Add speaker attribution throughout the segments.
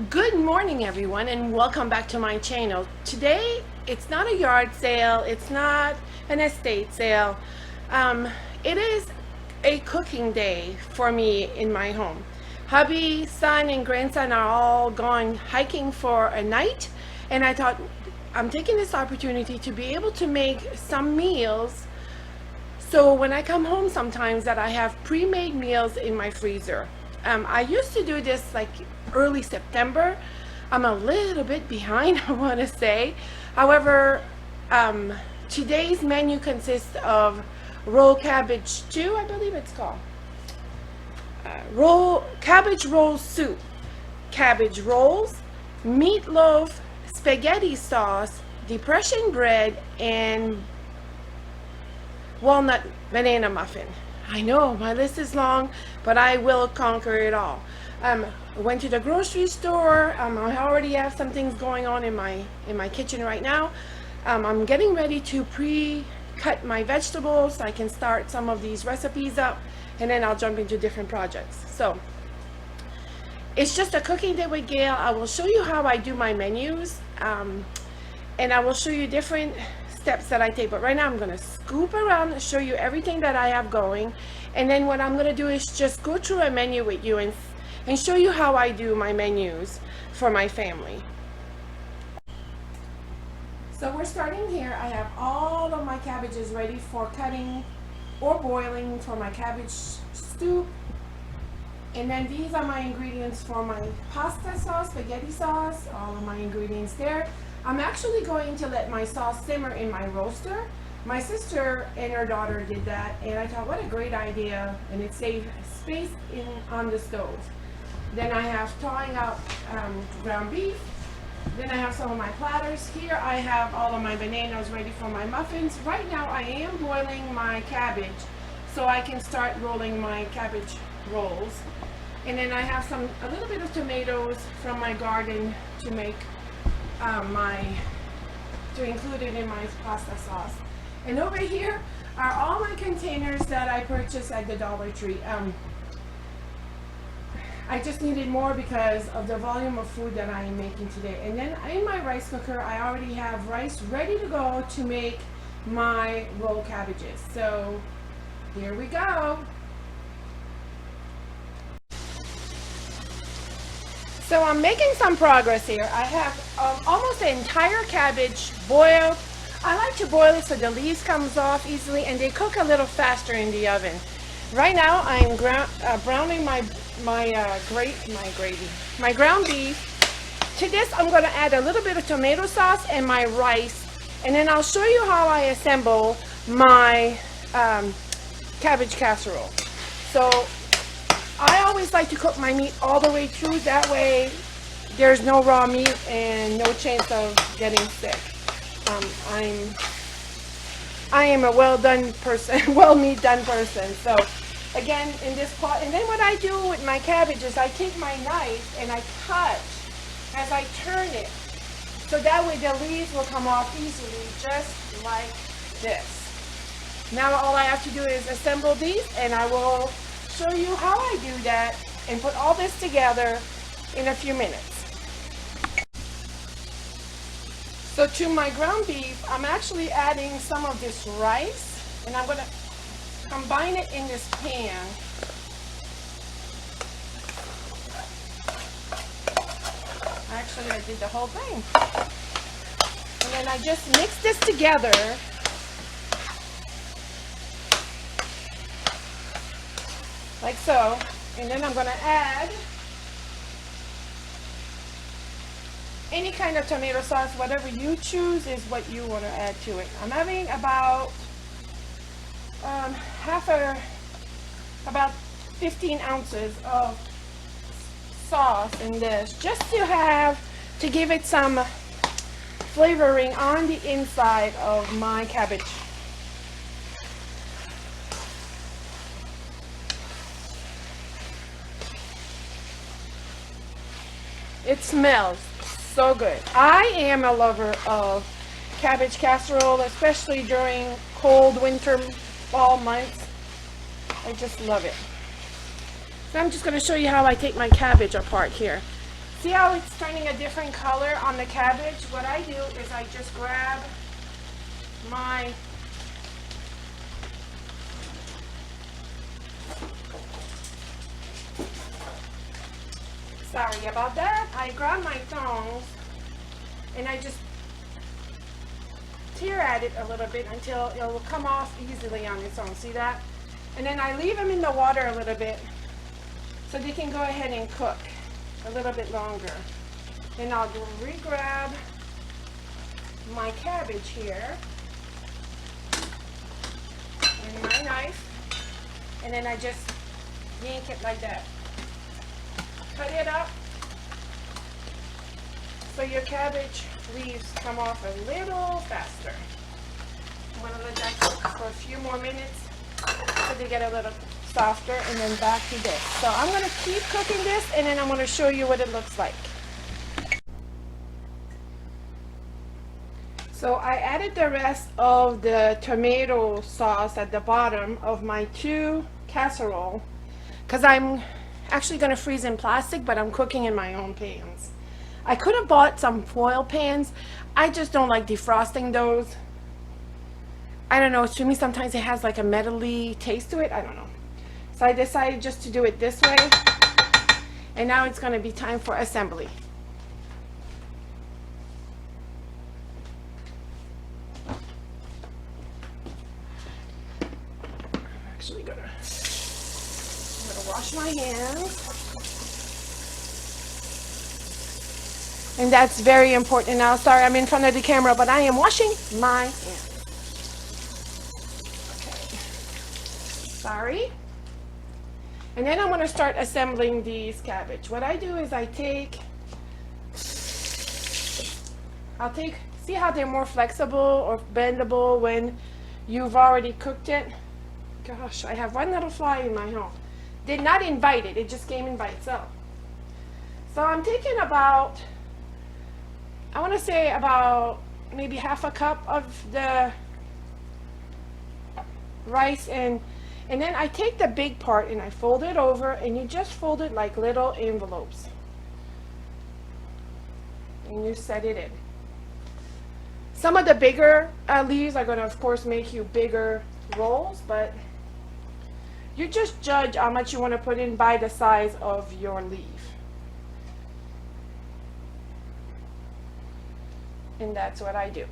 Speaker 1: Good morning everyone, and welcome back to my channel. Today it's not a yard sale, it's not an estate sale. It is a cooking day for me in my home. Hubby, son, and grandson are all gone hiking for a night, and I thought I'm taking this opportunity to be able to make some meals, so when I come home sometimes that I have pre-made meals in my freezer. I used to do this like early September. I'm a little bit behind, I want to say. However, today's menu consists of rolled cabbage stew, I believe it's called. Cabbage roll soup, cabbage rolls, meatloaf, spaghetti sauce, depression bread, and walnut banana muffin. I know my list is long, but I will conquer it all. I went to the grocery store. I already have some things going on in my kitchen right now. I'm getting ready to pre-cut my vegetables so I can start some of these recipes up, and then I'll jump into different projects. So it's just a cooking day with Gail. I will show you how I do my menus, and I will show you different steps that I take, but right now I'm going to scoop around and show you everything that I have going, and then what I'm going to do is just go through a menu with you and show you how I do my menus for my family. So we're starting here. I have all of my cabbages ready for cutting or boiling for my cabbage stew, and then these are my ingredients for my pasta sauce, spaghetti sauce, all of my ingredients there. I'm actually going to let my sauce simmer in my roaster. My sister and her daughter did that, and I thought what a great idea, and it saved space on the stove. Then I have thawing out ground beef. Then I have some of my platters. Here I have all of my bananas ready for my muffins. Right now I am boiling my cabbage so I can start rolling my cabbage rolls. And then I have a little bit of tomatoes from my garden to make to include it in my pasta sauce. And over here are all my containers that I purchased at the Dollar Tree. I just needed more because of the volume of food that I am making today. And then in my rice cooker, I already have rice ready to go to make my rolled cabbages. So here we go. So I'm making some progress here. I have almost the entire cabbage boiled. I like to boil it so the leaves comes off easily and they cook a little faster in the oven. Right now I'm browning my ground beef. To this I'm going to add a little bit of tomato sauce and my rice, and then I'll show you how I assemble my cabbage casserole. So I always like to cook my meat all the way through, that way there's no raw meat and no chance of getting sick. I am a well meat done person. So again, in this pot, and then what I do with my cabbage is I take my knife and I cut as I turn it, so that way the leaves will come off easily, just like this. Now all I have to do is assemble these, and I will show you how I do that and put all this together in a few minutes. So to my ground beef, I'm actually adding some of this rice, and I'm going to combine it in this pan. Actually, I did the whole thing. And then I just mix this together. Like so, and then I'm going to add any kind of tomato sauce, whatever you choose is what you want to add to it. I'm having about about 15 ounces of sauce in this, just to give it some flavoring on the inside of my cabbage. It smells so good. I am a lover of cabbage casserole, especially during cold winter fall months. I just love it. So I'm just going to show you how I take my cabbage apart here. See how it's turning a different color on the cabbage? What I do is I just grab my sorry about that. I grab my tongs and I just tear at it a little bit until it will come off easily on its own. See that? And then I leave them in the water a little bit so they can go ahead and cook a little bit longer. Then I'll re-grab my cabbage here and my knife, and then I just yank it like that. Cut it up so your cabbage leaves come off a little faster. I'm going to let that cook for a few more minutes so they get a little softer, and then back to this. So I'm going to keep cooking this, and then I'm going to show you what it looks like. So I added the rest of the tomato sauce at the bottom of my 2 casserole because I'm actually going to freeze in plastic, but I'm cooking in my own pans. I could have bought some foil pans. I just don't like defrosting those. I don't know, to me sometimes it has like a metally taste to it. I don't know. So I decided just to do it this way. And now it's going to be time for assembly. I'm actually going to wash my hands. And that's very important now. Sorry, I'm in front of the camera, but I am washing my hands. Okay. Sorry. And then I'm going to start assembling these cabbage. What I do is I'll take, see how they're more flexible or bendable when you've already cooked it? Gosh, I have one little fly in my home. Did not invite it, it just came in by itself. So I'm taking about, I want to say about maybe half a cup of the rice, and then I take the big part and I fold it over, and you just fold it like little envelopes. And you set it in. Some of the bigger leaves are going to, of course, make you bigger rolls, but you just judge how much you want to put in by the size of your leaf. And that's what I do.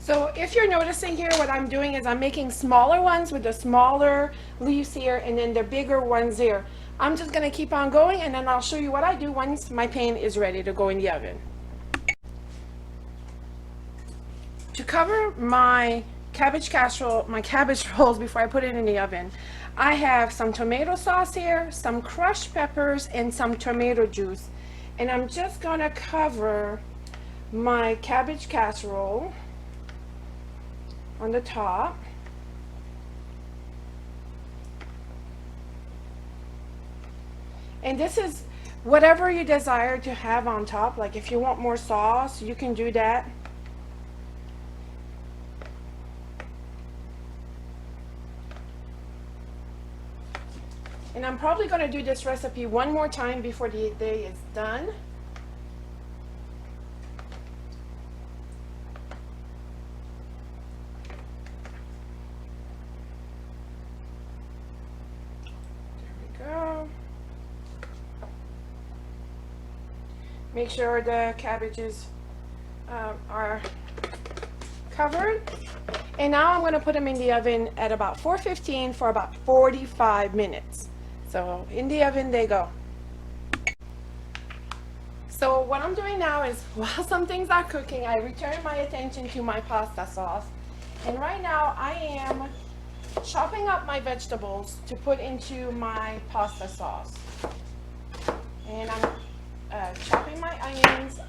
Speaker 1: So if you're noticing here, what I'm doing is I'm making smaller ones with the smaller leaves here, and then the bigger ones here. I'm just going to keep on going, and then I'll show you what I do once my pan is ready to go in the oven. To cover my cabbage casserole, my cabbage rolls before I put it in the oven, I have some tomato sauce here, some crushed peppers, and some tomato juice. And I'm just going to cover my cabbage casserole on the top. And this is whatever you desire to have on top. Like if you want more sauce, you can do that. And I'm probably going to do this recipe one more time before the day is done. Make sure the cabbages are covered. And now I'm going to put them in the oven at about 415 for about 45 minutes. So in the oven they go. So what I'm doing now is, while some things are cooking, I return my attention to my pasta sauce. And right now I am chopping up my vegetables to put into my pasta sauce. And I'm chopping my onions.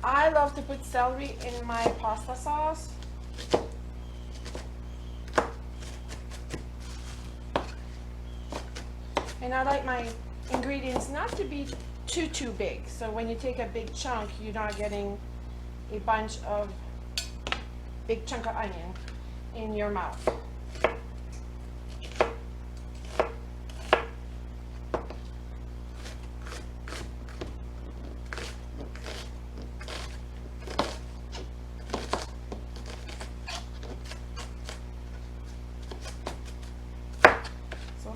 Speaker 1: I love to put celery in my pasta sauce. And I like my ingredients not to be too big. So when you take a big chunk, you're not getting a bunch of big chunk of onion in your mouth.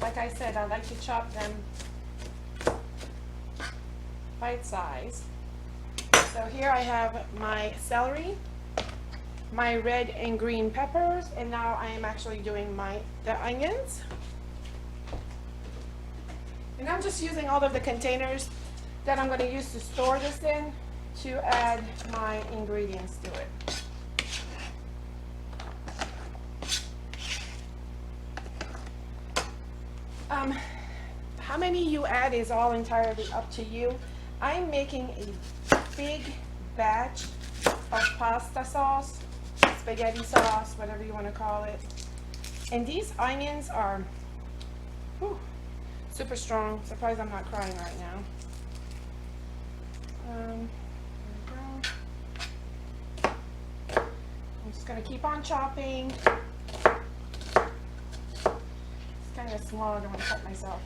Speaker 1: Like I said, I like to chop them bite size. So here I have my celery, my red and green peppers, and now I am actually doing the onions. And I'm just using all of the containers that I'm going to use to store this in to add my ingredients to it. How many you add is all entirely up to you. I'm making a big batch of pasta sauce, spaghetti sauce, whatever you want to call it. And these onions are super strong. Surprised I'm not crying right now. There we go. I'm just going to keep on chopping. Kind of small, I don't want to cut myself.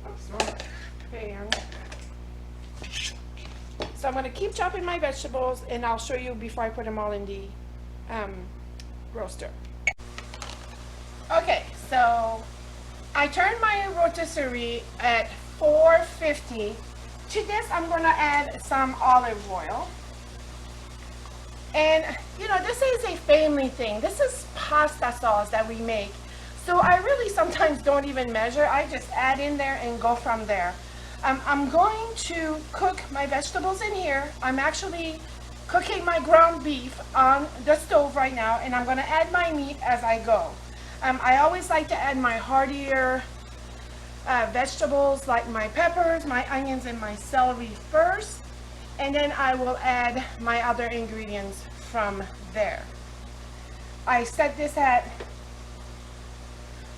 Speaker 1: Oops, wrong pan. So I'm going to keep chopping my vegetables, and I'll show you before I put them all in the roaster. Okay, so I turned my rotisserie at 450. To this, I'm going to add some olive oil. And, you know, this is a family thing. This is pasta sauce that we make. So I really sometimes don't even measure. I just add in there and go from there. I'm going to cook my vegetables in here. I'm actually cooking my ground beef on the stove right now, and I'm going to add my meat as I go. I always like to add my heartier vegetables like my peppers, my onions, and my celery first, and then I will add my other ingredients from there. I set this at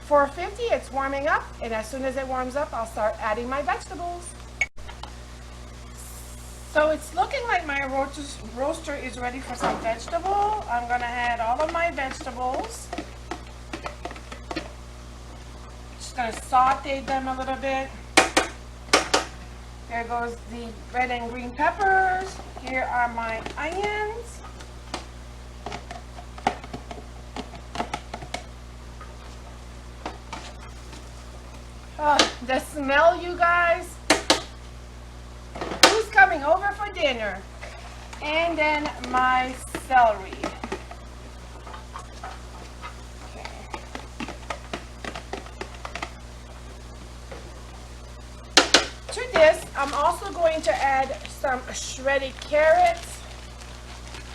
Speaker 1: 450. It's warming up, and as soon as it warms up, I'll start adding my vegetables. So it's looking like my roaster is ready for some vegetable. I'm going to add all of my vegetables. Going to saute them a little bit. There goes the red and green peppers. Here are my onions. Oh, the smell, you guys. Who's coming over for dinner? And then my celery. I'm also going to add some shredded carrots.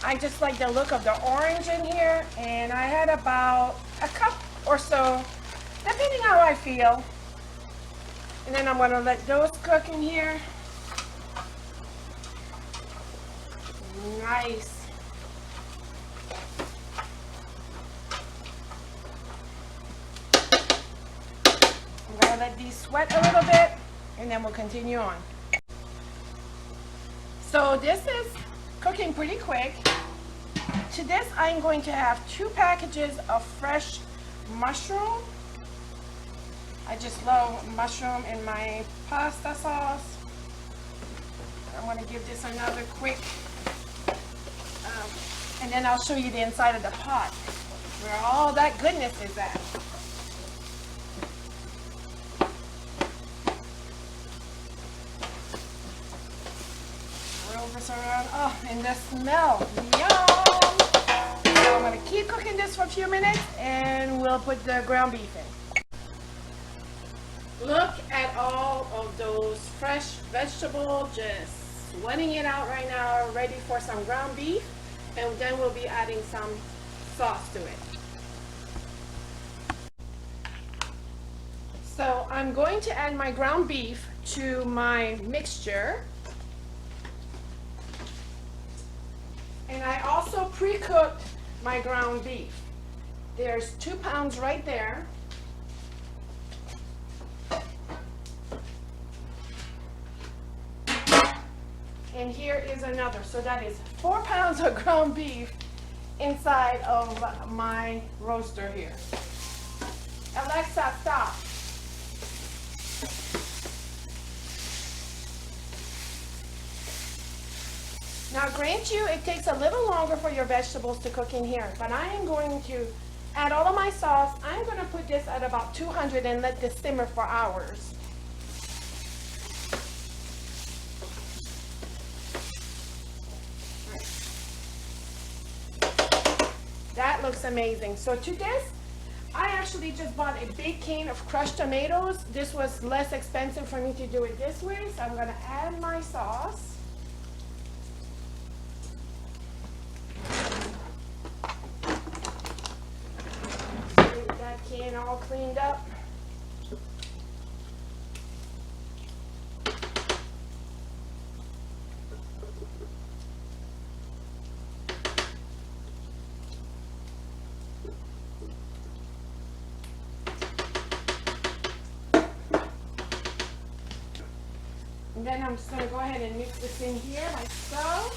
Speaker 1: I just like the look of the orange in here, and I had about a cup or so, depending on how I feel. And then I'm gonna let those cook in here. Nice. I'm gonna let these sweat a little bit and then we'll continue on. So this is cooking pretty quick. To this I'm going to have 2 packages of fresh mushroom. I just love mushroom in my pasta sauce. I'm going to give this another quick, and then I'll show you the inside of the pot where all that goodness is at. Roll this around. Oh, and the smell. Yum! So I'm going to keep cooking this for a few minutes and we'll put the ground beef in. Look at all of those fresh vegetables, just sweating it out right now, ready for some ground beef, and then we'll be adding some sauce to it. So I'm going to add my ground beef to my mixture. And I also pre-cooked my ground beef. There's 2 pounds right there. And here is another. So that is 4 pounds of ground beef inside of my roaster here. Alexa, stop. Now, grant you, it takes a little longer for your vegetables to cook in here, but I am going to add all of my sauce. I'm going to put this at about 200 and let this simmer for hours. That looks amazing. So to this, I actually just bought a big can of crushed tomatoes. This was less expensive for me to do it this way, so I'm going to add my sauce. Get that can all cleaned up. And then I'm just going to go ahead and mix this in here like so.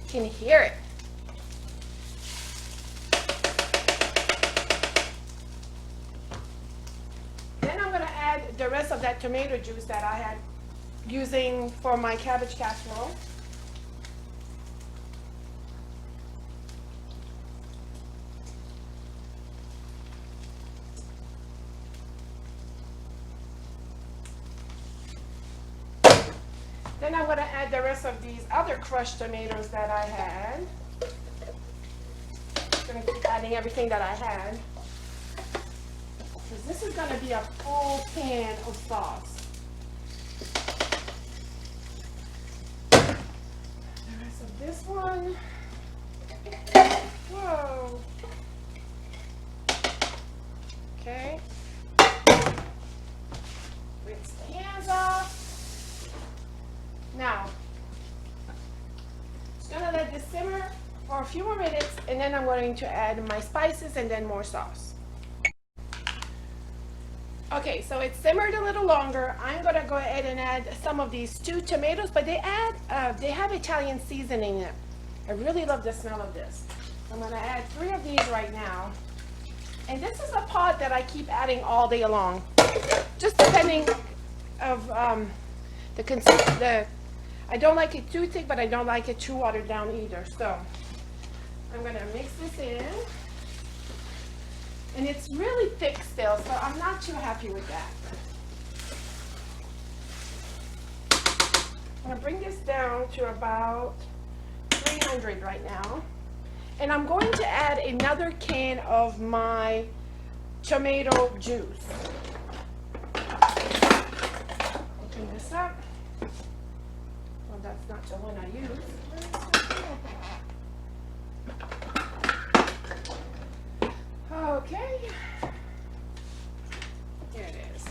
Speaker 1: You can hear it. Then I'm going to add the rest of that tomato juice that I had using for my cabbage casserole. Then I'm going to add the rest of these other crushed tomatoes that I had. I'm going to keep adding everything that I had, because this is going to be a full pan of sauce. The rest of this one. Whoa. Okay. Rinse the hands off. Now, just gonna let this simmer for a few more minutes, and then I'm going to add my spices and then more sauce. Okay, so it simmered a little longer. I'm gonna go ahead and add some of these 2 tomatoes, but they have Italian seasoning in it. I really love the smell of this. I'm gonna add 3 of these right now. And this is a pot that I keep adding all day long, just depending of I don't like it too thick, but I don't like it too watered down either. So I'm going to mix this in. And it's really thick still, so I'm not too happy with that. I'm going to bring this down to about 300 right now. And I'm going to add another can of my tomato juice. Open this up. Well, that's not the one I use. Okay. Here it is.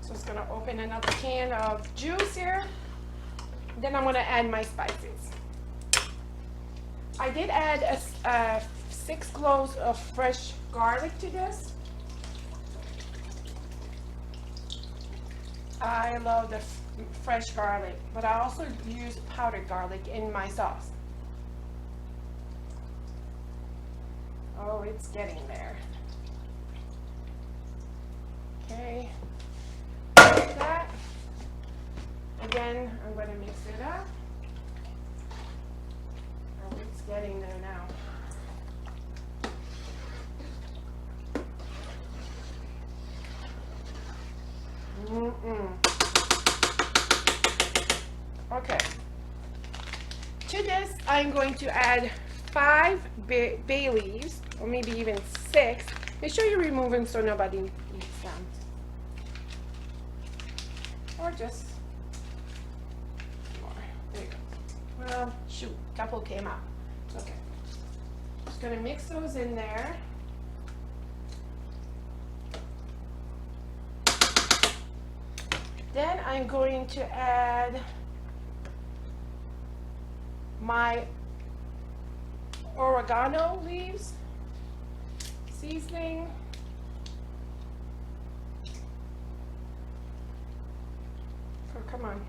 Speaker 1: So it's gonna open another can of juice here. Then I'm gonna add my spices. I did add 6 cloves of fresh garlic to this. I love the fresh garlic, but I also use powdered garlic in my sauce. Oh, it's getting there. Okay, like that. Again, I'm going to mix it up. Oh, it's getting there now. Okay. To this, I'm going to add 5 bay leaves, or maybe even 6. Make sure you remove them so nobody eats them. Or just more. There you go. Well, shoot, a couple came out. Okay. Just gonna mix those in there. Then I'm going to add my oregano leaves, seasoning, oh, come on,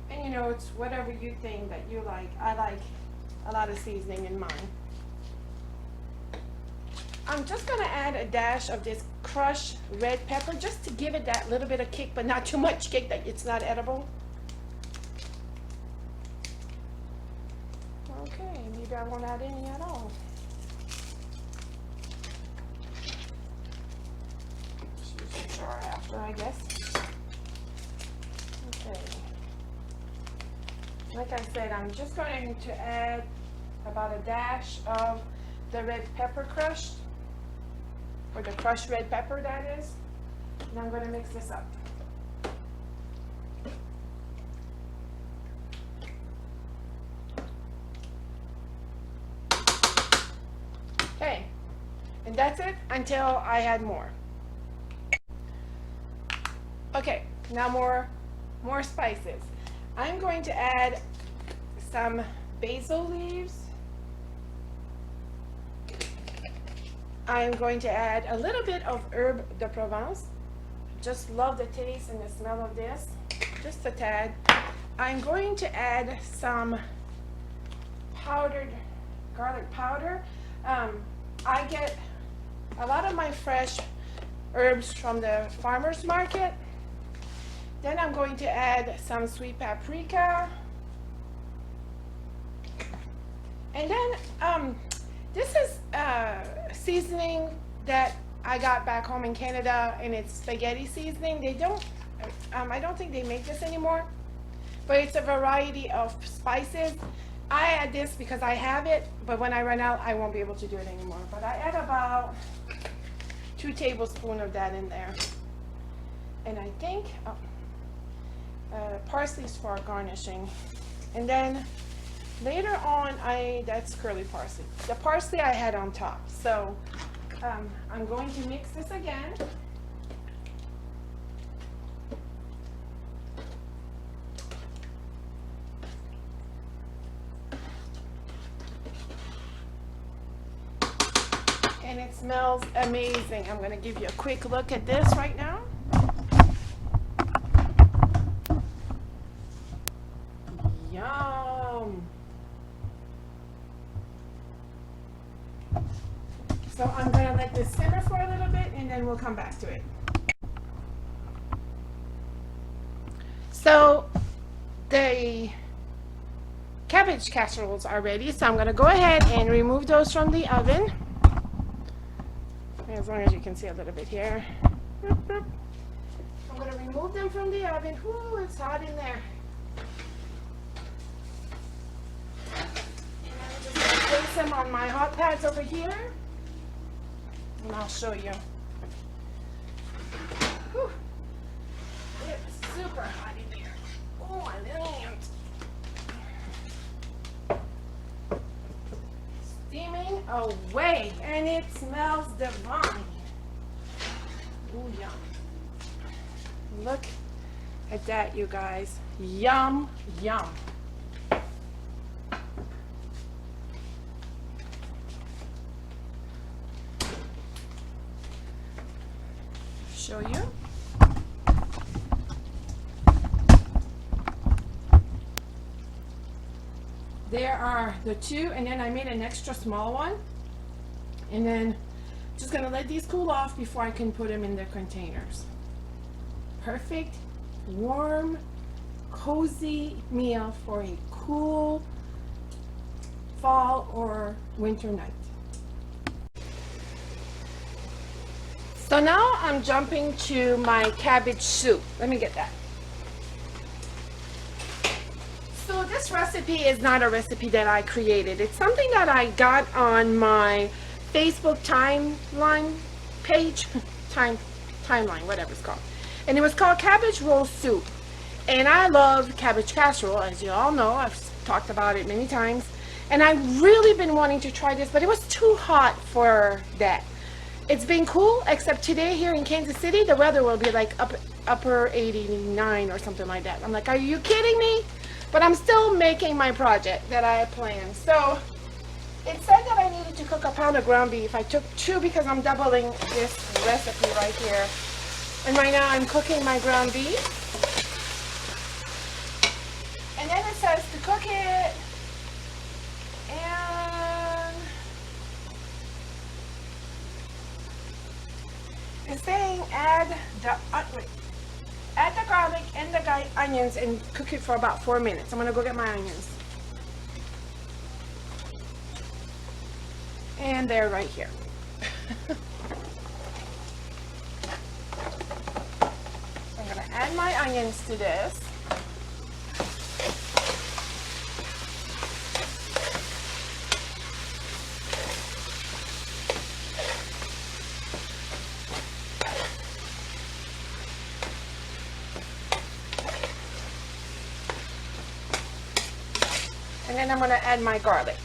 Speaker 1: and you know, it's whatever you think that you like. I like a lot of seasoning in mine. I'm just going to add a dash of this crushed red pepper just to give it that little bit of kick, but not too much kick that it's not edible. Okay, maybe I won't add any at all. Use the jar after, I guess. Okay. Like I said, I'm just going to add about a dash of the red pepper crushed. Or the crushed red pepper, that is. And I'm going to mix this up. Okay, and that's it until I add more. Okay, now more spices. I'm going to add some basil leaves. I'm going to add a little bit of herb de Provence. Just love the taste and the smell of this. Just a tad. I'm going to add some powdered garlic powder. I get a lot of my fresh herbs from the farmer's market. Then I'm going to add some sweet paprika. And then this is seasoning that I got back home in Canada, and it's spaghetti seasoning. They don't, I don't think they make this anymore, but it's a variety of spices. I add this because I have it, but when I run out, I won't be able to do it anymore. But I add about 2 tablespoons of that in there. And I think parsley is for garnishing. And then later on, that's curly parsley. The parsley I had on top. So I'm going to mix this again. And it smells amazing. I'm going to give you a quick look at this right now. Yum! So I'm going to let this simmer for a little bit, and then we'll come back to it. So the cabbage casseroles are ready, so I'm going to go ahead and remove those from the oven. As long as you can see a little bit here. I'm going to remove them from the oven. Whoo, it's hot in there. And I'm just going to place them on my hot pads over here. And I'll show you. Whew. It's super hot in going away, and it smells divine. Ooh, yum. Look at that, you guys. Yum, yum. Show you. There are the two, and then I made an extra small one, and then just gonna let these cool off before I can put them in their containers. Perfect, warm, cozy meal for a cool fall or winter night. So now I'm jumping to my cabbage soup. Let me get that. So this recipe is not a recipe that I created. It's something that I got on my Facebook timeline page, timeline, whatever it's called. And it was called Cabbage Roll Soup. And I love cabbage casserole, as you all know. I've talked about it many times. And I've really been wanting to try this, but it was too hot for that. It's been cool, except today here in Kansas City, the weather will be like upper 89 or something like that. I'm like, are you kidding me? But I'm still making my project that I had planned. So it said that I needed to cook a pound of ground beef. I took 2 because I'm doubling this recipe right here. And right now I'm cooking my ground beef. And then it says to cook it, and it's saying add the garlic and the onions and cook it for about 4 minutes. I'm gonna go get my onions. And they're right here. So I'm gonna add my onions to this. And then I'm going to add my garlic.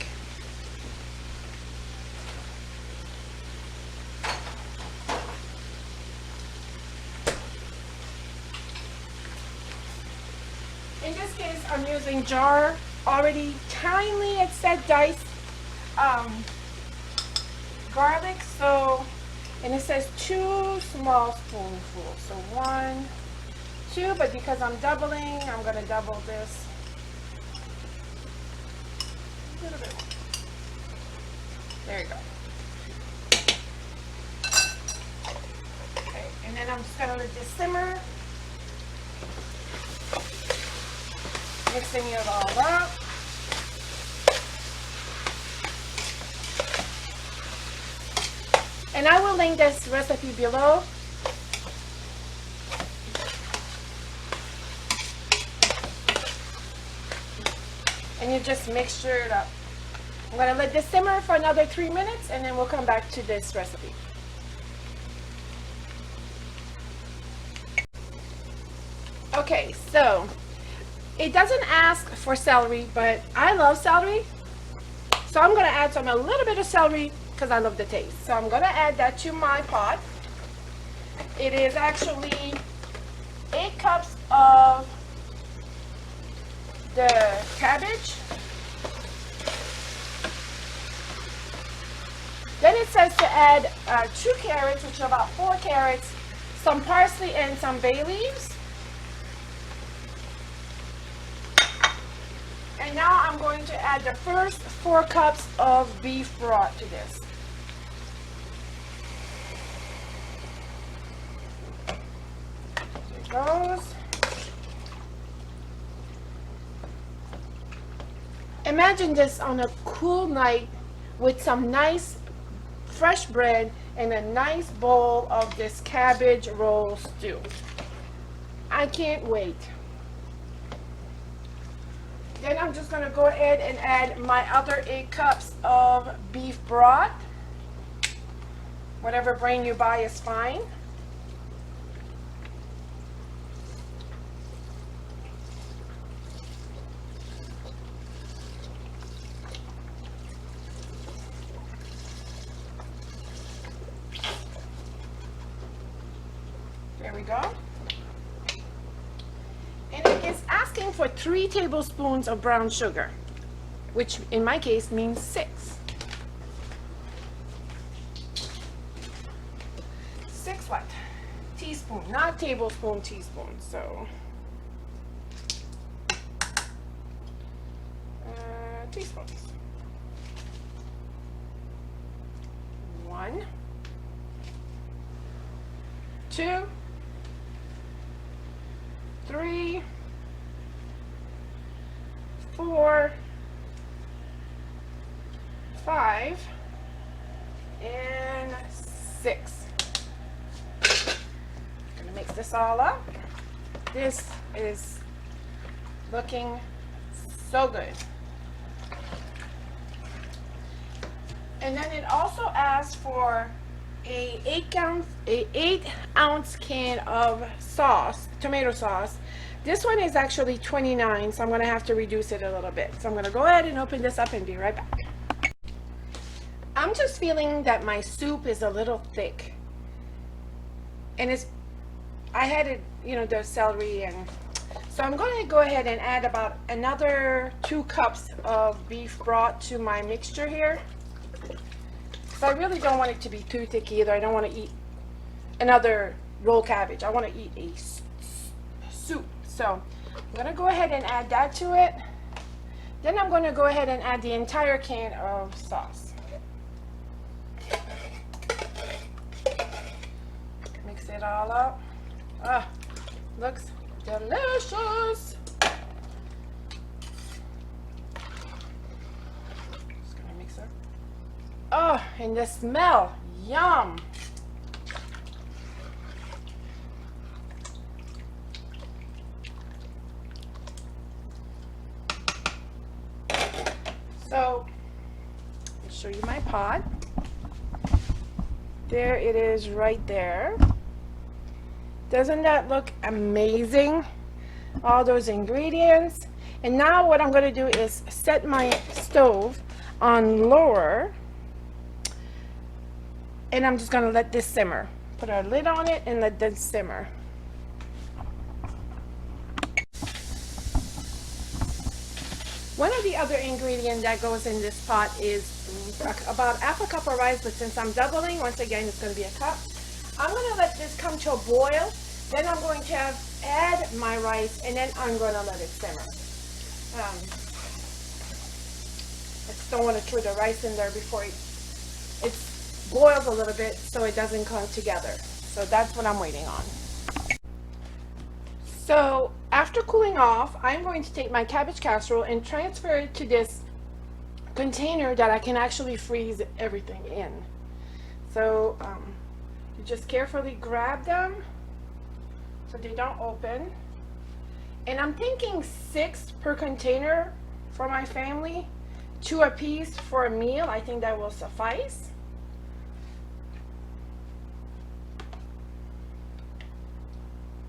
Speaker 1: In this case, I'm using jar, already tiny, it said diced garlic. So, and it says 2 small spoonfuls. So 1, 2, but because I'm doubling, I'm going to double this. A little bit. There you go. Okay, and then I'm just gonna let this simmer. Mixing it all up. And I will link this recipe below. And you just mixture it up. I'm going to let this simmer for another 3 minutes, and then we'll come back to this recipe. Okay, so it doesn't ask for celery, but I love celery. So I'm going to add a little bit of celery because I love the taste. So I'm going to add that to my pot. It is actually 8 cups of the cabbage. Then it says to add 2 carrots, which are about 4 carrots, some parsley and some bay leaves. And now I'm going to add the first 4 cups of beef broth to this. There it goes. Imagine this on a cool night with some nice fresh bread and a nice bowl of this cabbage roll stew. I can't wait. Then I'm just going to go ahead and add my other 8 cups of beef broth. Whatever brand you buy is fine. we go. And it is asking for 3 tablespoons of brown sugar, which in my case means 6. 6 what? Teaspoon, not tablespoon, teaspoon. So teaspoons. 1, 2, 3, 4, 5, and 6. I'm gonna mix this all up. This is looking so good. And then it also asks for a 8-ounce can of sauce, tomato sauce. This one is actually 29, so I'm going to have to reduce it a little bit. So I'm going to go ahead and open this up and be right back. I'm just feeling that my soup is a little thick. And I had it, you know, the celery, and so I'm going to go ahead and add about another 2 cups of beef broth to my mixture here. So I really don't want it to be too thick either. I don't want to eat another rolled cabbage. I want to eat a soup. So I'm going to go ahead and add that to it. Then I'm going to go ahead and add the entire can of sauce. Mix it all up. Ah, looks delicious. Just going to mix it. Oh, and the smell, yum. So, I'll show you my pot. There it is right there. Doesn't that look amazing? All those ingredients. And now what I'm going to do is set my stove on lower. And I'm just going to let this simmer. Put our lid on it and let this simmer. One of the other ingredients that goes in this pot is about half a cup of rice, but since I'm doubling, once again, it's going to be a cup. I'm going to let this come to a boil. Then I'm going to add my rice, and then I'm going to let it simmer. I just don't want to throw the rice in there before it boils a little bit so it doesn't come together. So that's what I'm waiting on. So after cooling off, I'm going to take my cabbage casserole and transfer it to this container that I can actually freeze everything in. So you just carefully grab them so they don't open. And I'm thinking 6 per container for my family, 2 a piece for a meal. I think that will suffice.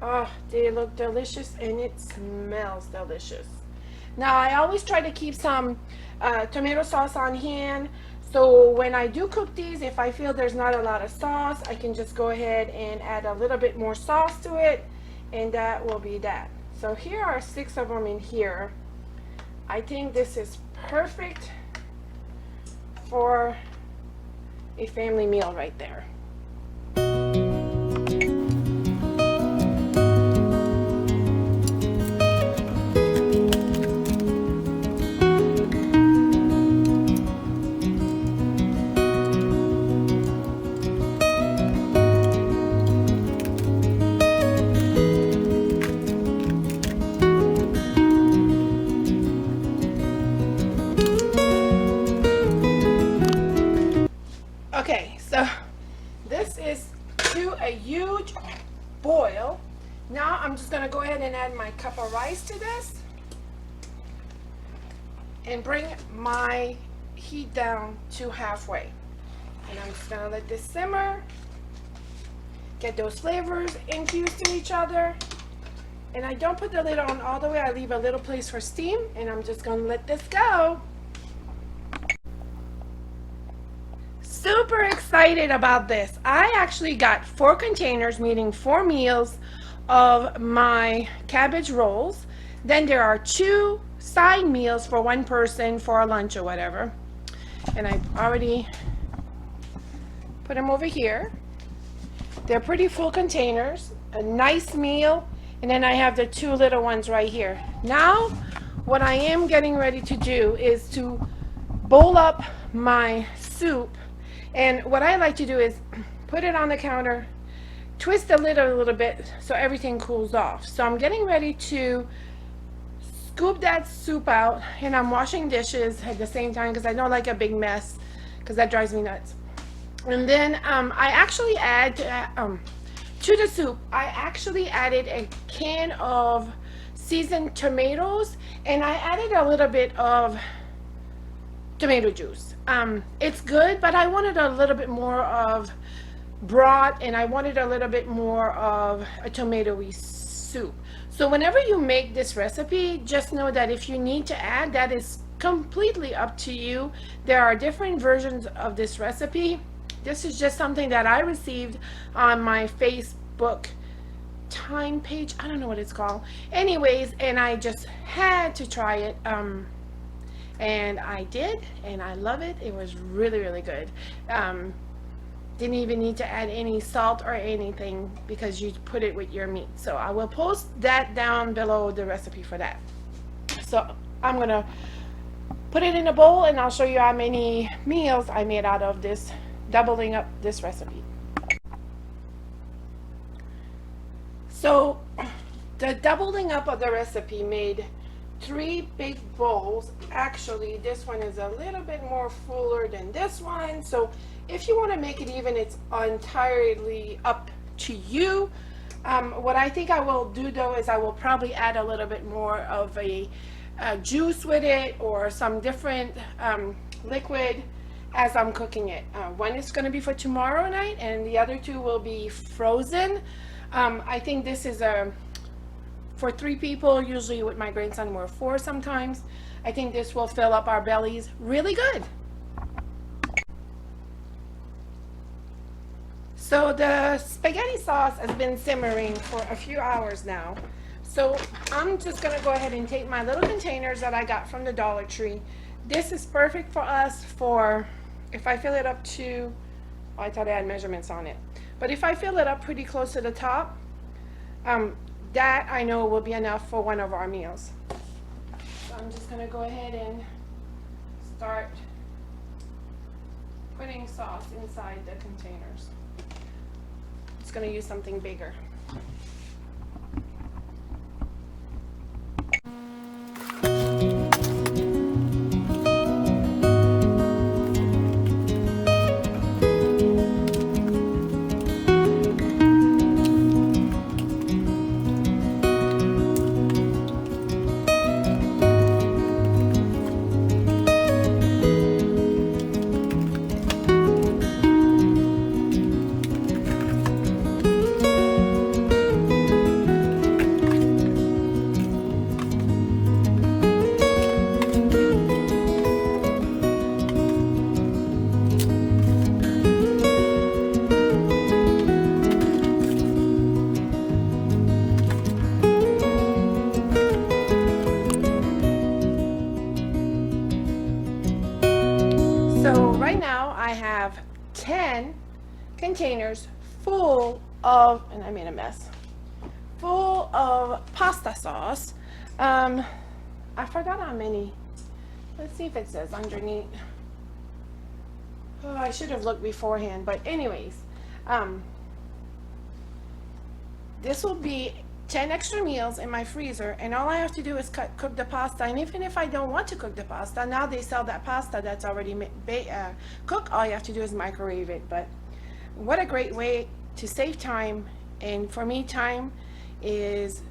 Speaker 1: Oh, they look delicious and it smells delicious. Now, I always try to keep some tomato sauce on hand. So when I do cook these, if I feel there's not a lot of sauce, I can just go ahead and add a little bit more sauce to it. And that will be that. So here are 6 of them in here. I think this is perfect for a family meal right there. Okay, so this is to a huge boil. Now I'm just going to go ahead and add my cup of rice to this and bring my heat down to halfway. And I'm just going to let this simmer, get those flavors infused to each other. And I don't put the lid on all the way. I leave a little place for steam, and I'm just going to let this go. Super excited. excited about this. I actually got 4 containers, meaning 4 meals of my cabbage rolls. Then there are 2 side meals for 1 person for a lunch or whatever. And I've already put them over here. They're pretty full containers, a nice meal, and then I have the 2 little ones right here. Now, what I am getting ready to do is to bowl up my soup. And what I like to do is put it on the counter, twist the lid a little bit so everything cools off. So I'm getting ready to scoop that soup out, and I'm washing dishes at the same time because I don't like a big mess because that drives me nuts. And then I actually add to the soup, I actually added a can of seasoned tomatoes, and I added a little bit of tomato juice. It's good, but I wanted a little bit more of broth, and I wanted a little bit more of a tomatoey soup. So whenever you make this recipe, just know that if you need to add, that is completely up to you. There are different versions of this recipe. This is just something that I received on my Facebook time page. I don't know what it's called. Anyways, and I just had to try it. And I did, and I love it. It was really, really good. Didn't even need to add any salt or anything because you put it with your meat. So I will post that down below, the recipe for that. So I'm gonna put it in a bowl, and I'll show you how many meals I made out of this, doubling up this recipe. So the doubling up of the recipe made 3 big bowls. Actually, this one is a little bit more fuller than this one. So if you want to make it even, it's entirely up to you. What I think I will do though is I will probably add a little bit more of a juice with it, or some different liquid as I'm cooking it. One is going to be for tomorrow night, and the other 2 will be frozen. I think this is for 3 people. Usually with my grandson we're 4 sometimes. I think this will fill up our bellies really good. So the spaghetti sauce has been simmering for a few hours now. So I'm just gonna go ahead and take my little containers that I got from the Dollar Tree. This is perfect for us for, if I fill it up to, oh, I thought I had measurements on it. But if I fill it up pretty close to the top, that I know will be enough for one of our meals. So I'm just gonna go ahead and start putting sauce inside the containers. Just gonna use something bigger. So right now I have 10 containers full of, and I made a mess, full of pasta sauce. I forgot how many. Let's see if it says underneath. Oh, I should have looked beforehand, but anyways, this will be 10 extra meals in my freezer, and all I have to do is cook the pasta. And even if I don't want to cook the pasta, now they sell that pasta that's already cooked. All you have to do is microwave it. But what a great way to save time. And for me, time is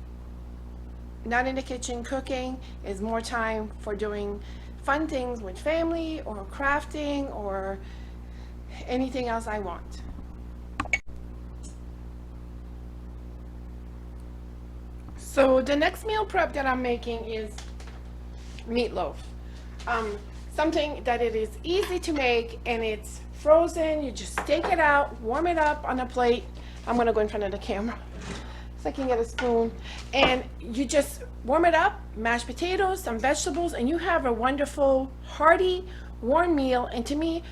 Speaker 1: not in the kitchen cooking, is more time for doing fun things with family, or crafting, or anything else I want. So the next meal prep that I'm making is meatloaf. something that it is easy to make, and it's frozen. You just take it out, warm it up on a plate. I'm gonna go in front of the camera so I can get a spoon. And you just warm it up, mashed potatoes, some vegetables, and you have a wonderful, hearty, warm meal. And to me,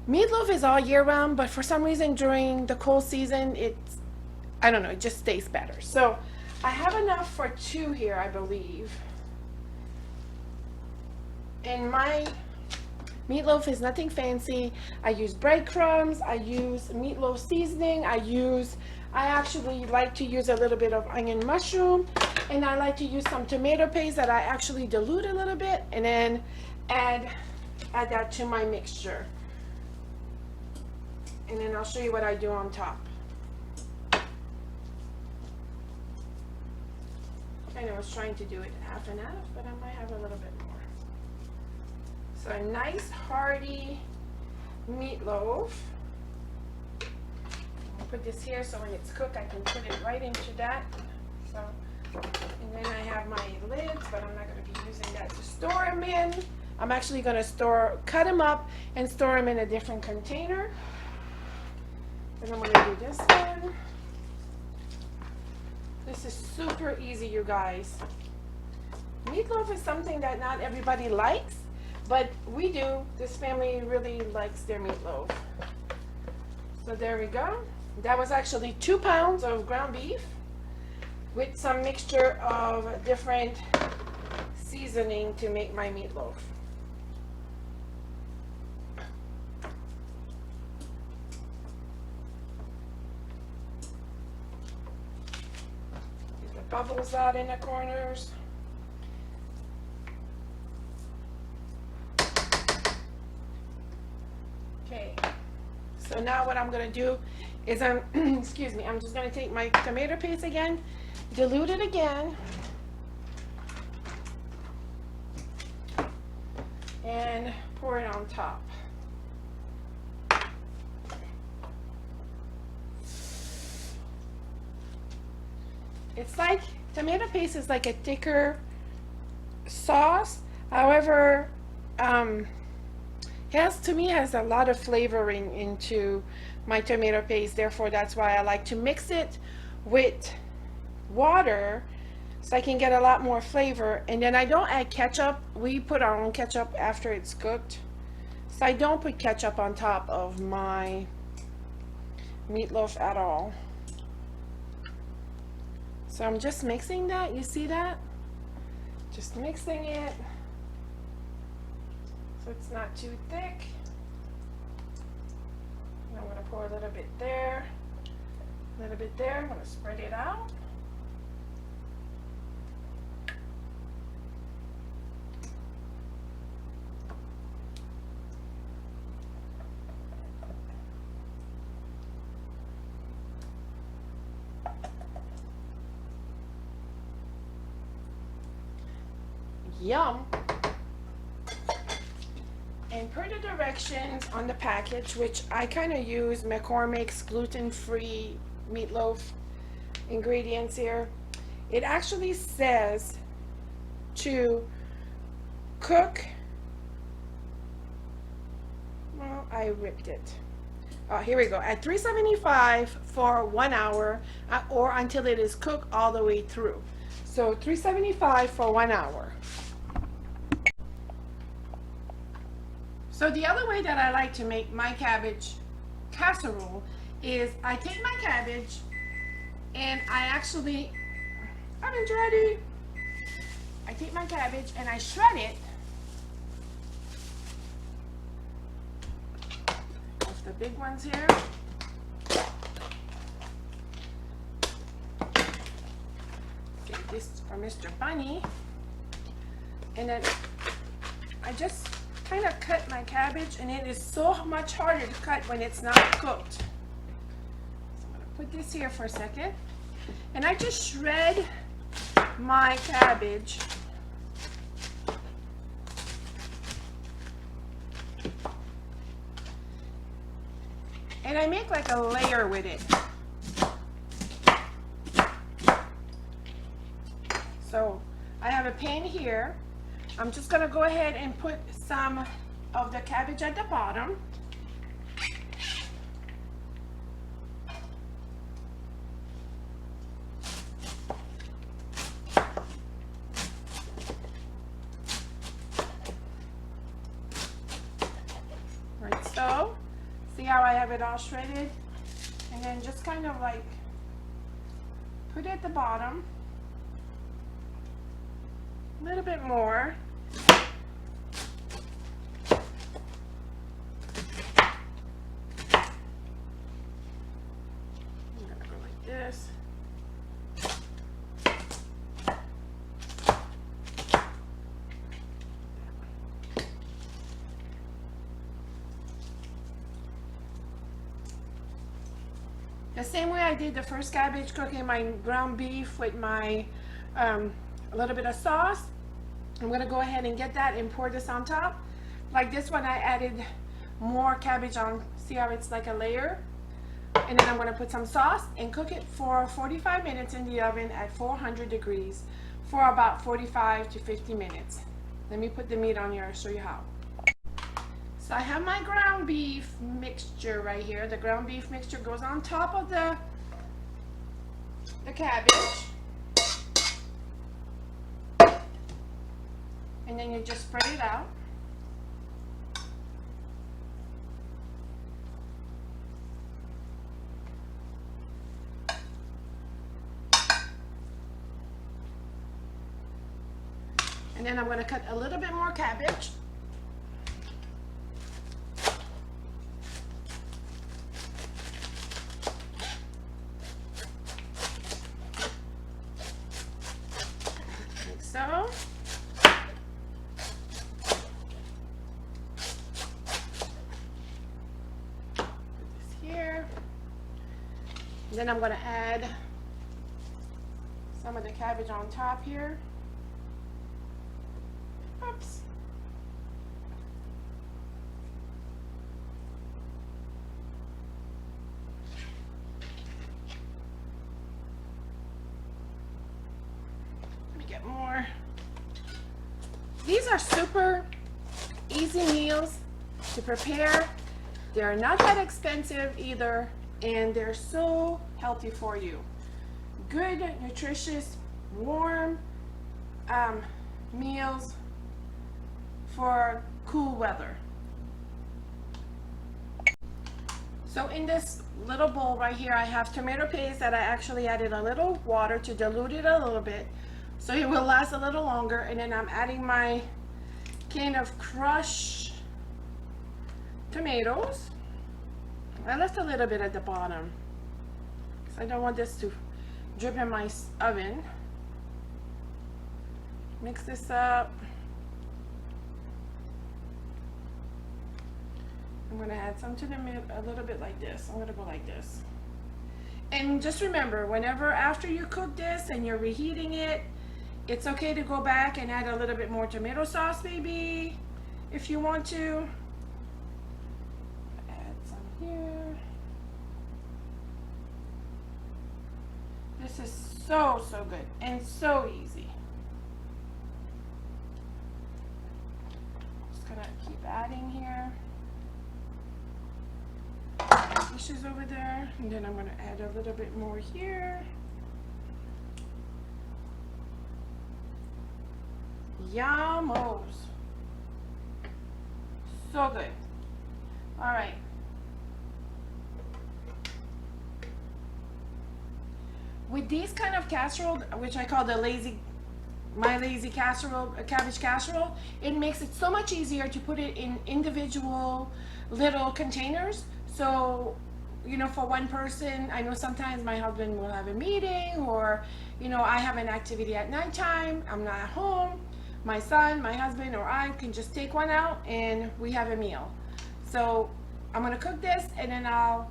Speaker 1: meatloaf is all year round, but for some reason during the cold season, it's, I don't know, it just tastes better. So I have enough for 2 here, I believe. And my meatloaf is nothing fancy. I use breadcrumbs, I use meatloaf seasoning, I actually like to use a little bit of onion mushroom, and I like to use some tomato paste that I actually dilute a little bit, and then add that to my mixture. And then I'll show you what I do on top. I was trying to do it half and half, but I might have a little bit more. So a nice hearty meatloaf. I'll put this here so when it's cooked I can put it right into that. So, and then I have my lids, but I'm not going to be using that to store them in. I'm actually going to cut them up and store them in a different container. And I'm going to do this one. This is super easy, you guys. Meatloaf is something that not everybody likes, but we do. This family really likes their meatloaf. So there we go. That was actually 2 pounds of ground beef with some mixture of different seasoning to make my meatloaf. Get the bubbles out in the corners. Okay, so now what I'm going to do is excuse me, I'm just going to take my tomato paste again, dilute it again, and pour it on top. It's like, tomato paste is like a thicker sauce, however, to me has a lot of flavoring into my tomato paste, therefore that's why I like to mix it with water so I can get a lot more flavor. And then I don't add ketchup. We put our own ketchup after it's cooked, so I don't put ketchup on top of my meatloaf at all. So I'm just mixing that, you see that? Just mixing it so it's not too thick. And I'm going to pour a little bit there, a little bit there. I'm going to spread it out. Yum. And per the directions on the package, which I kind of use McCormick's gluten-free meatloaf ingredients here, it actually says to cook, well, I ripped it. Oh, here we go, at 375 for 1 hour, or until it is cooked all the way through. So 375 for 1 hour. So the other way that I like to make my cabbage casserole is I take my cabbage and I take my cabbage and I shred it. Of the big ones here. Get this for Mr. Bunny. And then I just kind of cut my cabbage, and it is so much harder to cut when it's not cooked. So I'm going to put this here for a second, and I just shred my cabbage and I make like a layer with it. So I have a pan here. I'm just going to go ahead and put some of the cabbage at the bottom. Like so. See how I have it all shredded? And then just kind of like put it at the bottom. A little bit more. I'm gonna go like this. The same way I did the first cabbage, cooking my ground beef with my a little bit of sauce. I'm going to go ahead and get that and pour this on top. Like this one, I added more cabbage on. See how it's like a layer? And then I'm going to put some sauce and cook it for 45 minutes in the oven at 400 degrees for about 45 to 50 minutes. Let me put the meat on here and show you how. So I have my ground beef mixture right here. The ground beef mixture goes on top of the cabbage. And then you just spread it out. And then I'm going to cut a little bit more cabbage. Like so. Then I'm going to add some of the cabbage on top here. Oops. Let me get more. These are super easy meals to prepare. They're not that expensive either. And they're so healthy for you. Good, nutritious, warm meals for cool weather. So in this little bowl right here, I have tomato paste that I actually added a little water to dilute it a little bit so it will last a little longer. And then I'm adding my can of crushed tomatoes. I left a little bit at the bottom because I don't want this to drip in my oven. Mix this up. I'm going to add some to the middle, a little bit like this. I'm going to go like this. And just remember, whenever after you cook this and you're reheating it, it's okay to go back and add a little bit more tomato sauce maybe if you want to. Here. This is so good and so easy. Just gonna keep adding here. Dishes over there, and then I'm gonna add a little bit more here. Yummos. So good. All right. With these kind of casserole, which I call my lazy casserole, cabbage casserole, it makes it so much easier to put it in individual little containers. So, you know, for one person, I know sometimes my husband will have a meeting, or, you know, I have an activity at nighttime, I'm not at home. My son, my husband, or I can just take one out and we have a meal. So I'm gonna cook this and then I'll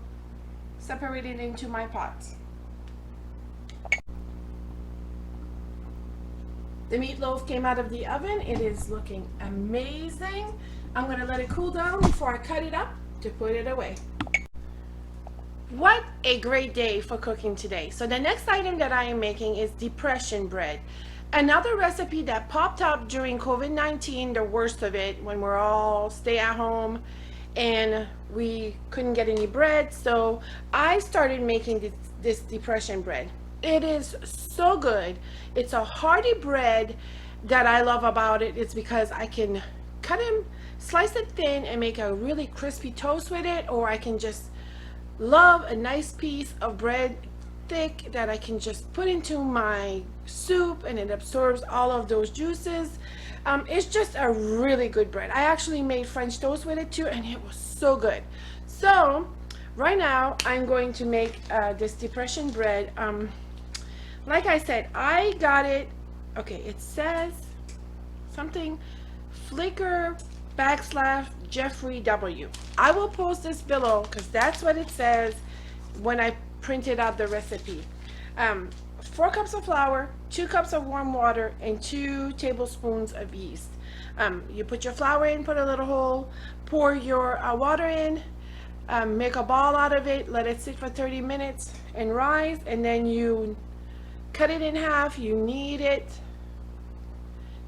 Speaker 1: separate it into my pots. The meatloaf came out of the oven. It is looking amazing. I'm going to let it cool down before I cut it up to put it away. What a great day for cooking today. So the next item that I am making is depression bread. Another recipe that popped up during COVID-19, the worst of it, when we're all stay at home and we couldn't get any bread. So I started making this depression bread. It is so good. It's a hearty bread. That I love about it is because I can cut them, slice it thin and make a really crispy toast with it, or I can just love a nice piece of bread thick that I can just put into my soup and it absorbs all of those juices. It's just a really good bread. I actually made French toast with it too, and it was so good. So right now I'm going to make this depression bread. Like I said, I got it. Okay, it says something Flickr / Jeffrey W. I will post this below because that's what it says when I printed out the recipe. 4 cups of flour, 2 cups of warm water, and 2 tablespoons of yeast. You put your flour in, put a little hole, pour your water in, make a ball out of it, let it sit for 30 minutes and rise, and then you cut it in half, you knead it,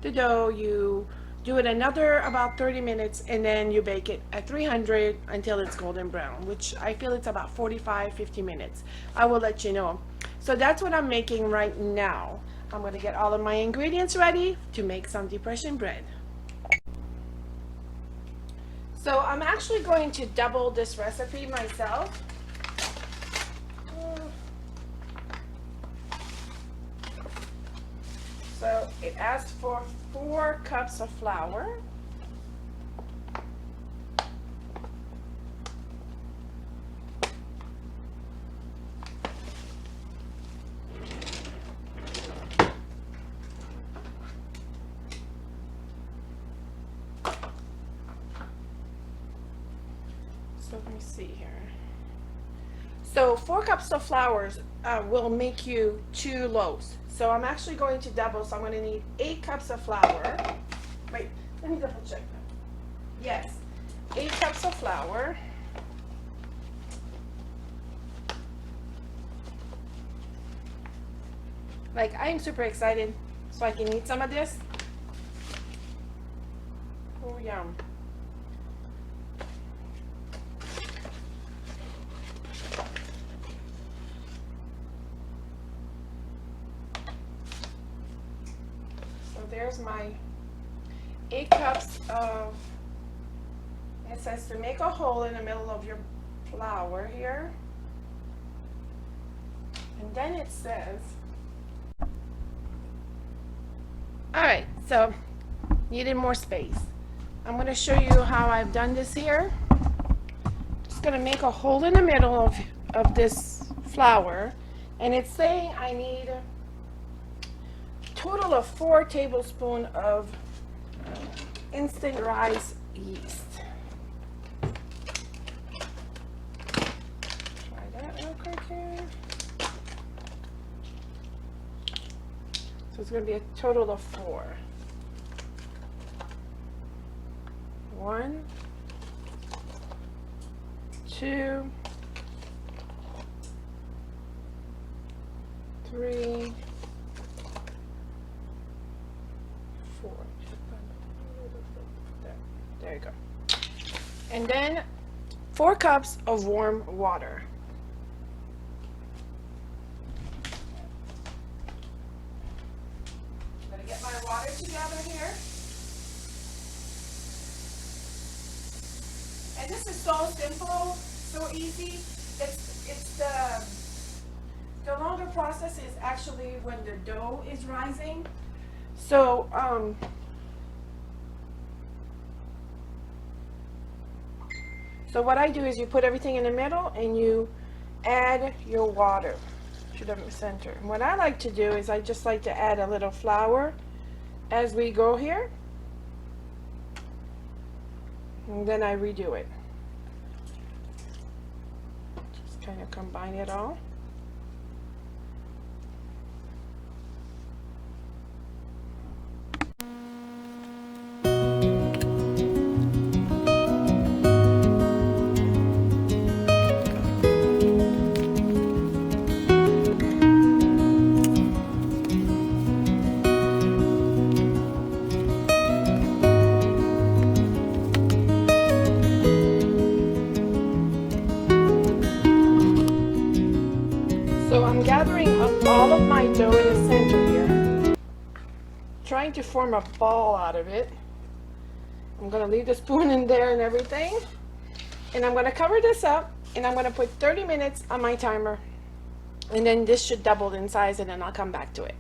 Speaker 1: the dough, you do it another about 30 minutes, and then you bake it at 300 until it's golden brown, which I feel it's about 45-50 minutes. I will let you know. So that's what I'm making right now. I'm going to get all of my ingredients ready to make some depression bread. So I'm actually going to double this recipe myself. So it asks for 4 cups of flour. So let me see here. So 4 cups of flour will make you 2 loaves. So I'm actually going to double, so I'm going to need 8 cups of flour. Wait, let me double check that. Yes, 8 cups of flour. Like, I'm super excited so I can eat some of this. Oh, yum. There's my 8 cups of, it says to make a hole in the middle of your flour here. And then it says, alright, so needed more space. I'm going to show you how I've done this here. Just going to make a hole in the middle of this flour. And it's saying I need total of 4 tablespoons of instant rice yeast. Try that real quick here. So it's going to be a total of 4. 1, 2, 3, 4. There you go. And then 4 cups of warm water. I'm going to get my water together here. And this is so simple, so easy. It's the longer process is actually when the dough is rising. So so what I do is you put everything in the middle and you add your water to the center. And what I like to do is I just like to add a little flour as we go here. And then I redo it. Just kind of combine it all. all of my dough in the center here. Trying to form a ball out of it. I'm going to leave the spoon in there and everything. And I'm going to cover this up and I'm going to put 30 minutes on my timer. And then this should double in size and then I'll come back to it.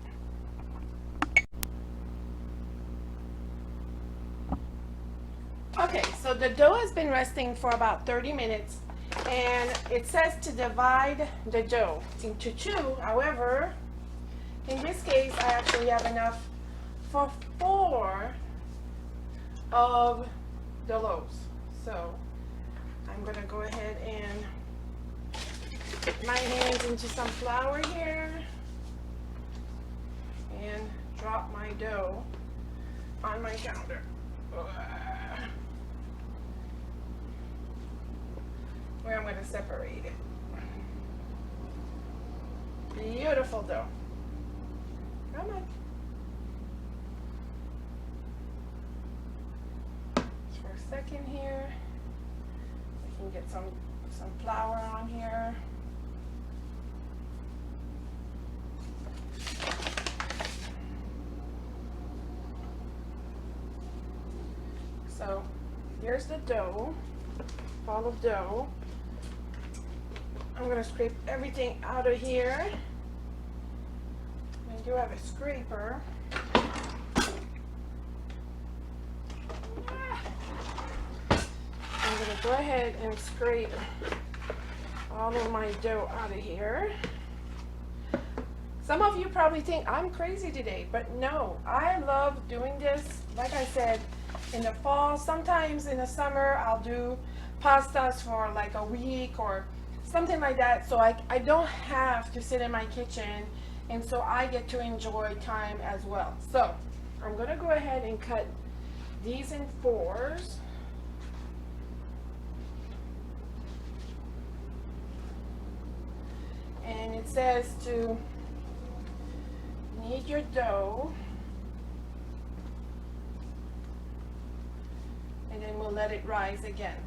Speaker 1: Okay, so the dough has been resting for about 30 minutes and it says to divide the dough into two. However, in this case, I actually have enough for 4 of the loaves. So I'm gonna go ahead and put my hands into some flour here and drop my dough on my counter. Where I'm going to separate it. Beautiful dough. Come on. Just for a second here. I can get some flour on here. So here's the dough, ball of dough. I'm going to scrape everything out of here. I do have a scraper. I'm going to go ahead and scrape all of my dough out of here. Some of you probably think I'm crazy today, but no, I love doing this. Like I said, in the fall, sometimes in the summer, I'll do pastas for like a week or something like that, so I don't have to sit in my kitchen, and so I get to enjoy time as well. So I'm going to go ahead and cut these in 4s. And it says to knead your dough, and then we'll let it rise again.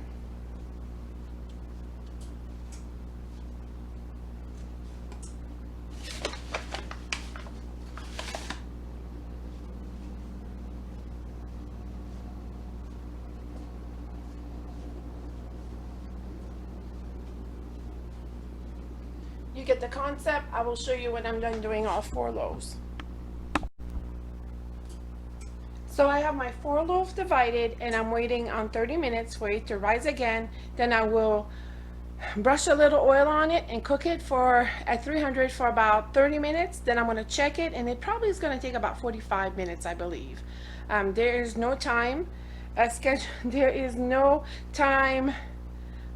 Speaker 1: You get the concept. I will show you when I'm done doing all 4 loaves. So I have my 4 loaves divided and I'm waiting on 30 minutes for it to rise again. Then I will brush a little oil on it and cook it at 300 for about 30 minutes. Then I'm going to check it, and it probably is going to take about 45 minutes, I believe. There is no time there is no time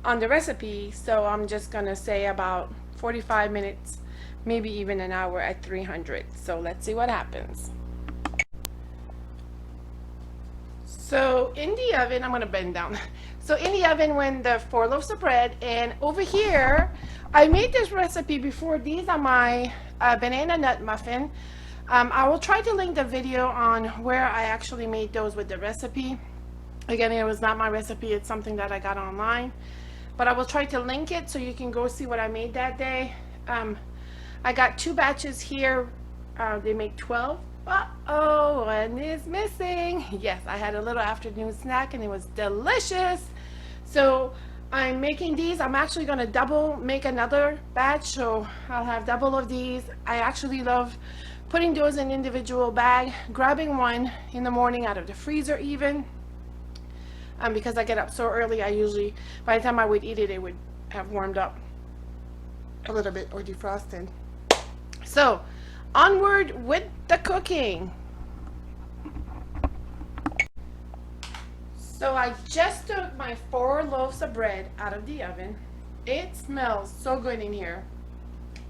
Speaker 1: on the recipe, so I'm just going to say about 45 minutes, maybe even an hour at 300. So let's see what happens. So in the oven, I'm going to bend down. So in the oven went the 4 loaves of bread, and over here, I made this recipe before. These are my banana nut muffin. I will try to link the video on where I actually made those with the recipe. Again, it was not my recipe, it's something that I got online. But I will try to link it so you can go see what I made that day. I got 2 batches here. They make 12. Uh-oh, one is missing. Yes, I had a little afternoon snack and it was delicious. So I'm making these. I'm actually going to make another batch, so I'll have double of these. I actually love putting those in individual bag, grabbing one in the morning out of the freezer even. Because I get up so early, I usually, by the time I would eat it, it would have warmed up a little bit or defrosted. So onward with the cooking. So I just took my 4 loaves of bread out of the oven. It smells so good in here.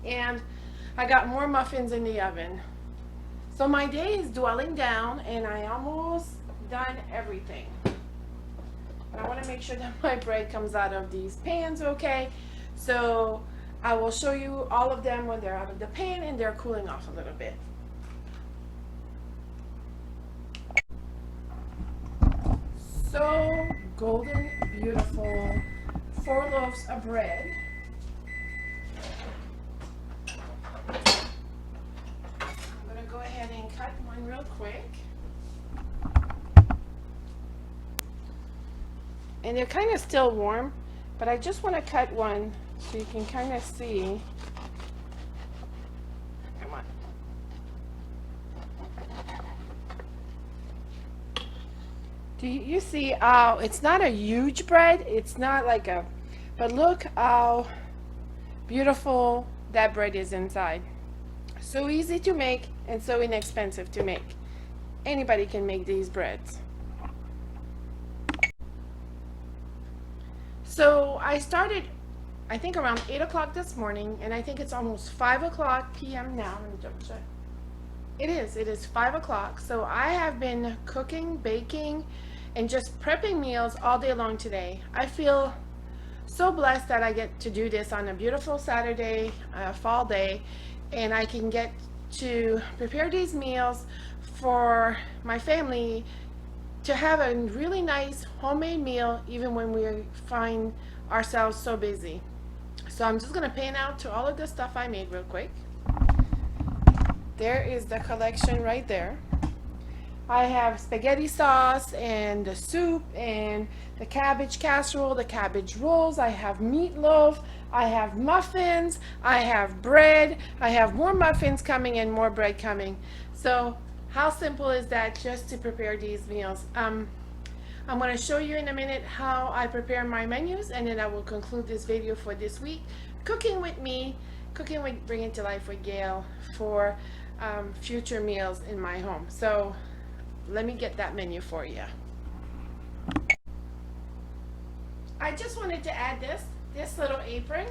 Speaker 1: And I got more muffins in the oven. So my day is dwindling down and I almost done everything. But I want to make sure that my bread comes out of these pans okay. So I will show you all of them when they're out of the pan and they're cooling off a little bit. So golden, beautiful 4 loaves of bread. cut one real quick. And they're kind of still warm, but I just want to cut one so you can kind of see. Come on. Do you see how it's not a huge bread? It's not like a, but look how beautiful that bread is inside. So easy to make and so inexpensive to make. Anybody can make these breads. So I started, I think around 8 o'clock this morning, and I think it's almost 5 o'clock p.m. now. Let me double check. It is 5 o'clock. So I have been cooking, baking, and just prepping meals all day long today. I feel so blessed that I get to do this on a beautiful Saturday, fall day, and I can get to prepare these meals for my family to have a really nice homemade meal even when we find ourselves so busy. So I'm just gonna pan out to all of the stuff I made real quick. There is the collection right there. I have spaghetti sauce and the soup and the cabbage casserole, the cabbage rolls. I have meatloaf. I have muffins. I have bread. I have more muffins coming and more bread coming. So how simple is that just to prepare these meals? I'm going to show you in a minute how I prepare my menus, and then I will conclude this video for this week. Cooking with me, cooking with Bring It to Life with Gail for future meals in my home. So let me get that menu for you. I just wanted to add this little apron.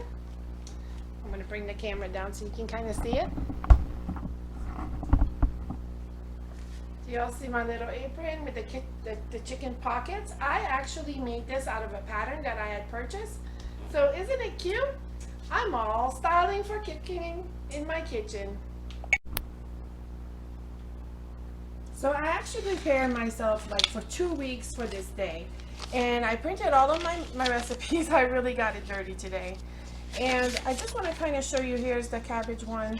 Speaker 1: I'm going to bring the camera down so you can kind of see it. Do you all see my little apron with the chicken pockets? I actually made this out of a pattern that I had purchased. So isn't it cute? I'm all styling for cooking in my kitchen. So I actually prepared myself like for 2 weeks for this day. And I printed all of my recipes. I really got it dirty today. And I just want to kind of show you, here's the cabbage one.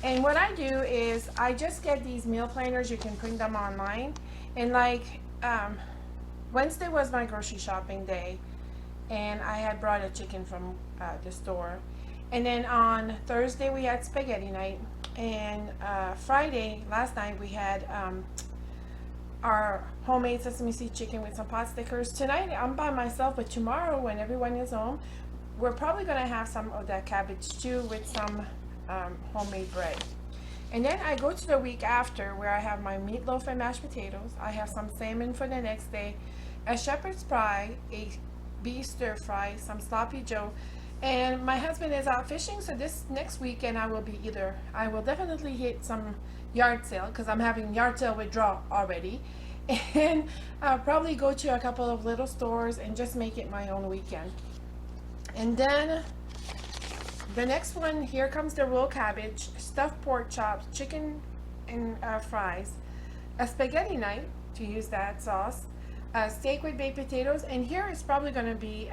Speaker 1: And what I do is I just get these meal planners. You can print them online. And like Wednesday was my grocery shopping day, and I had brought a chicken from the store. And then on Thursday we had spaghetti night, and Friday last night we had our homemade sesame seed chicken with some pot stickers. Tonight I'm by myself, but tomorrow when everyone is home, we're probably gonna have some of that cabbage stew with some homemade bread. And then I go to the week after, where I have my meatloaf and mashed potatoes. I have some salmon for the next day, a shepherd's pie, a beef stir fry, some sloppy joe. And my husband is out fishing, so this next weekend I will definitely hit some yard sale, because I'm having yard sale withdrawal already. And I'll probably go to a couple of little stores and just make it my own weekend. And then the next one, here comes the rolled cabbage, stuffed pork chops, chicken and fries, a spaghetti night to use that sauce, a steak with baked potatoes, and here is probably going to be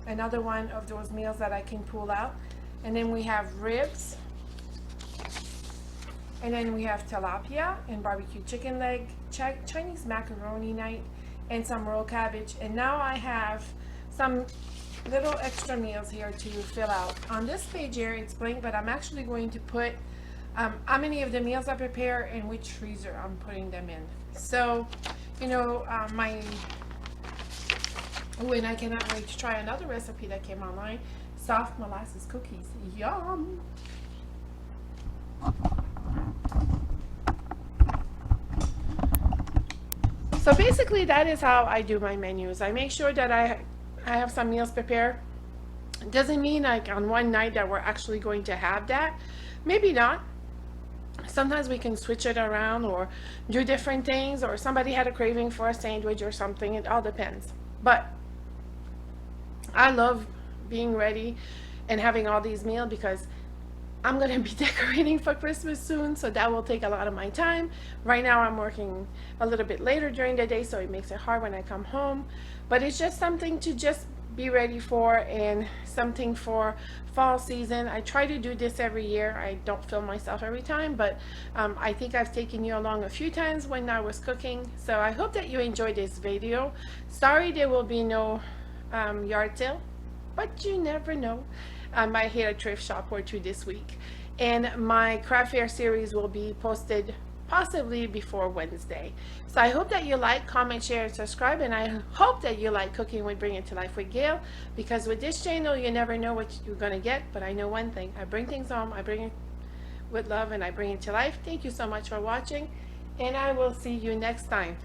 Speaker 1: another one of those meals that I can pull out. And then we have ribs, and then we have tilapia and barbecue chicken leg, Chinese macaroni night, and some rolled cabbage. And now I have some little extra meals here to fill out. On this page here it's blank, but I'm actually going to put how many of the meals I prepare and which freezer I'm putting them in. So you know, and I cannot wait to try another recipe that came online, soft molasses cookies. Yum. So basically that is how I do my menus. I make sure that I have some meals prepared. It doesn't mean like on one night that we're actually going to have that. Maybe not. Sometimes we can switch it around or do different things, or somebody had a craving for a sandwich or something. It all depends. But I love being ready and having all these meals, because I'm going to be decorating for Christmas soon, so that will take a lot of my time. Right now I'm working a little bit later during the day, so it makes it hard when I come home. But it's just something to just be ready for, and something for fall season. I try to do this every year. I don't film myself every time, but I think I've taken you along a few times when I was cooking. So I hope that you enjoyed this video. Sorry there will be no yard sale, but you never know. I might hit a thrift shop or two this week. And my craft fair series will be posted possibly before Wednesday. So I hope that you like, comment, share, and subscribe, and I hope that you like Cooking with Bring It to Life with Gail, because with this channel you never know what you're gonna get, but I know one thing: I bring things home, I bring it with love, and I bring it to life. Thank you so much for watching, and I will see you next time.